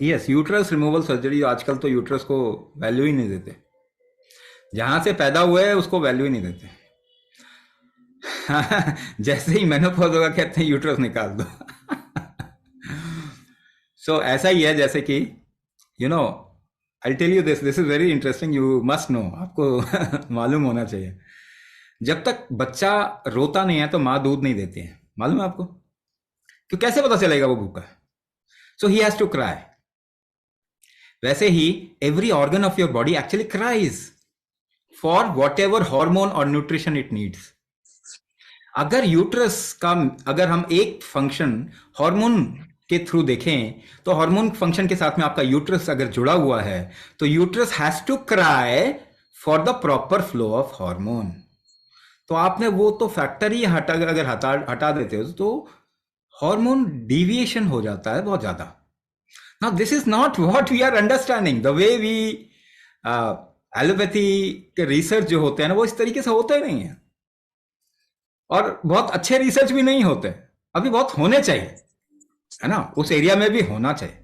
Yes, uterus removal surgery. आजकल तो uterus को वैल्यू ही नहीं देते, जहां से पैदा हुए हैं उसको वैल्यू ही नहीं देते। जैसे ही मेनोपॉज होगा कहते हैं यूट्रस निकाल दो। सो ऐसा ही है जैसे कि you know, I tell you this is very interesting, you must know, आपको मालूम होना चाहिए। जब तक बच्चा रोता नहीं है तो माँ दूध नहीं देती है, मालूम है आपको? क्यों, कैसे पता चलेगा वो भूखा है? So he has to cry. वैसे ही every organ of your body actually cries for whatever hormone और न्यूट्रिशन इट नीड्स। अगर यूट्रस का, अगर हम एक फंक्शन हार्मोन के थ्रू देखें, तो हार्मोन फंक्शन के साथ में आपका यूट्रस अगर जुड़ा हुआ है, तो uterus has to cry for the proper flow of hormone. तो आपने वो तो फैक्टर ही अगर हटा देते हो तो हार्मोन डिविएशन हो जाता है बहुत ज्यादा। Now this is not what we are understanding the way we, allopathy के रिसर्च जो होते हैं ना, वो इस तरीके से होते नहीं है, और बहुत अच्छे रिसर्च भी नहीं होते, अभी बहुत होने चाहिए, है ना, उस एरिया में भी होना चाहिए।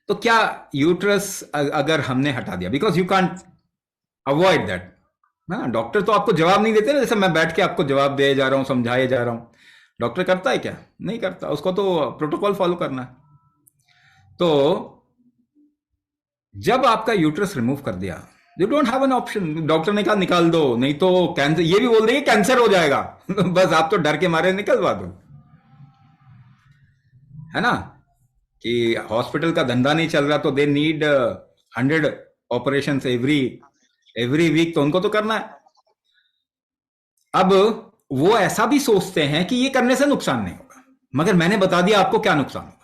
तो क्या यूट्रस अगर हमने हटा दिया, because you can't avoid that, ना, डॉक्टर तो आपको जवाब नहीं देते ना, जैसे मैं बैठ के आपको जवाब दे जा रहा हूं, समझाए जा रहा हूं। डॉक्टर करता है क्या? नहीं करता, उसको तो प्रोटोकॉल फॉलो करना है। तो जब आपका यूट्रस रिमूव कर दिया, you don't have an option, doctor ने कहा निकाल दो, नहीं तो कैंसर, ये भी बोल देंगे कैंसर हो जाएगा। बस आप तो डर के मारे निकलवा दो, है ना, कि हॉस्पिटल का धंधा नहीं चल रहा तो they need 100 operation every every week, तो उनको तो करना है। अब वो ऐसा भी सोचते हैं कि ये करने से नुकसान नहीं होगा, मगर मैंने बता दिया आपको क्या नुकसान होगा।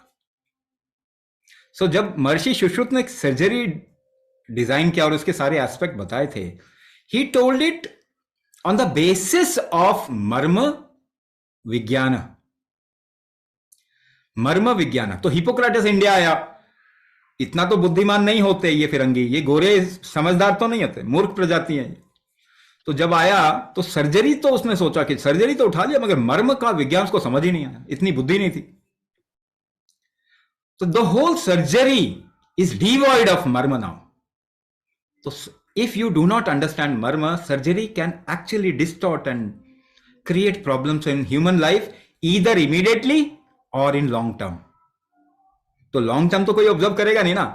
सो जब महर्षि सुश्रुत ने सर्जरी डिजाइन किया और उसके सारे एस्पेक्ट बताए थे, he told it on the basis of मर्म विज्ञान। मर्म विज्ञान, तो हिपोक्रेटिस इंडिया आया, इतना तो बुद्धिमान नहीं होते ये फिरंगी, ये गोरे समझदार तो नहीं होते, मूर्ख प्रजाति है। तो जब आया तो सर्जरी, तो उसने सोचा कि सर्जरी तो उठा लिया, मगर मर्म का विज्ञान उसको समझ ही नहीं आया, इतनी बुद्धि नहीं थी। तो the whole surgery is devoid of मर्म नाउ। तो if you do not understand marma, surgery can actually distort and create problems in human life, either immediately or in long term. तो लॉन्ग टर्म तो कोई observe करेगा नहीं ना।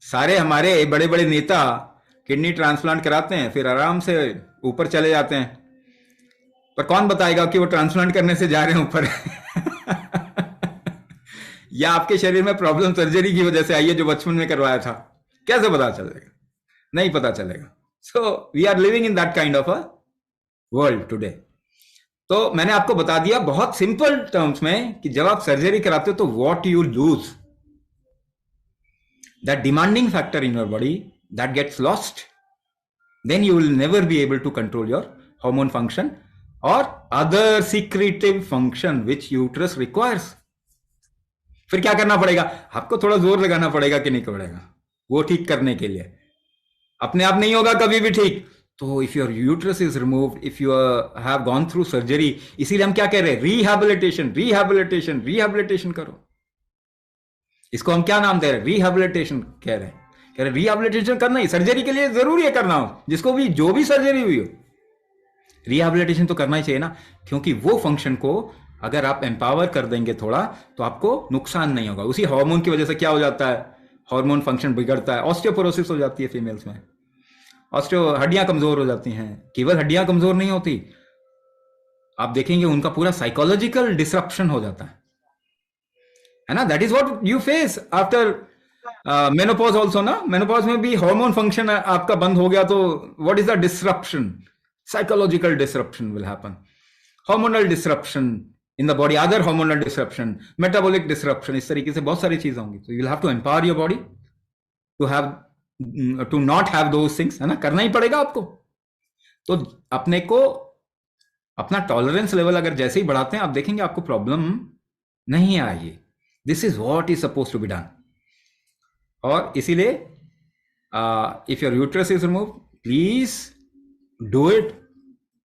सारे हमारे बड़े बड़े नेता किडनी ट्रांसप्लांट कराते हैं, फिर आराम से ऊपर चले जाते हैं, पर कौन बताएगा कि वो ट्रांसप्लांट करने से जा रहे हैं ऊपर? या आपके शरीर में प्रॉब्लम सर्जरी की वजह से आई है जो बचपन में करवाया था, कैसे पता चलेगा? नहीं पता चलेगा। So we are living in that kind of a world today. तो मैंने आपको बता दिया बहुत सिंपल टर्म्स में कि जब आप सर्जरी कराते हो तो what you lose, that demanding factor in your body that gets lost, then you will never be able to control your hormone function और other secretive function which uterus requires. फिर क्या करना पड़ेगा? आपको थोड़ा जोर लगाना पड़ेगा कि नहीं पड़ेगा वो ठीक करने के लिए, अपने आप नहीं होगा कभी भी ठीक। तो if your uterus is removed, if you have gone through surgery, इसीलिए हम क्या कह रहे हैं, रिहैबिलिटेशन, रिहैबिलिटेशन, रिहैबिलिटेशन करो। इसको हम क्या नाम दे रहे हैं? रिहैबिलिटेशन कह रहे हैं। कह रहे रिहैबिलिटेशन करना ही सर्जरी के लिए जरूरी है करना हो, जिसको भी जो भी सर्जरी हुई हो, रिहैबिलिटेशन तो करना ही चाहिए ना, क्योंकि वो फंक्शन को अगर आप एम्पावर कर देंगे थोड़ा तो आपको नुकसान नहीं होगा। उसी हार्मोन की वजह से क्या हो जाता है, हार्मोन फंक्शन बिगड़ता है, ऑस्टियोपोरोसिस हो जाती है फीमेल्स में, हड्डियां कमजोर हो जाती हैं। केवल हड्डियां कमजोर नहीं होती, आप देखेंगे उनका पूरा साइकोलॉजिकल डिसरप्शन हो जाता है ना। That is what you face after menopause also ना। मेनोपॉज में भी हार्मोन फंक्शन आपका बंद हो गया तो what is the disruption? Psychological disruption will happen, hormonal disruption in the body, other hormonal disruption, metabolic disruption, इस तरीके से बहुत सारी चीजें होंगी। तो you will have to empower your body to have, to not have those things, है ना, करना ही पड़ेगा आपको। तो अपने को अपना टॉलरेंस लेवल अगर जैसे ही बढ़ाते हैं, आप देखेंगे आपको प्रॉब्लम नहीं आएगी। This is what is suppose to be done. और इसीलिए if your uterus is remove, please do it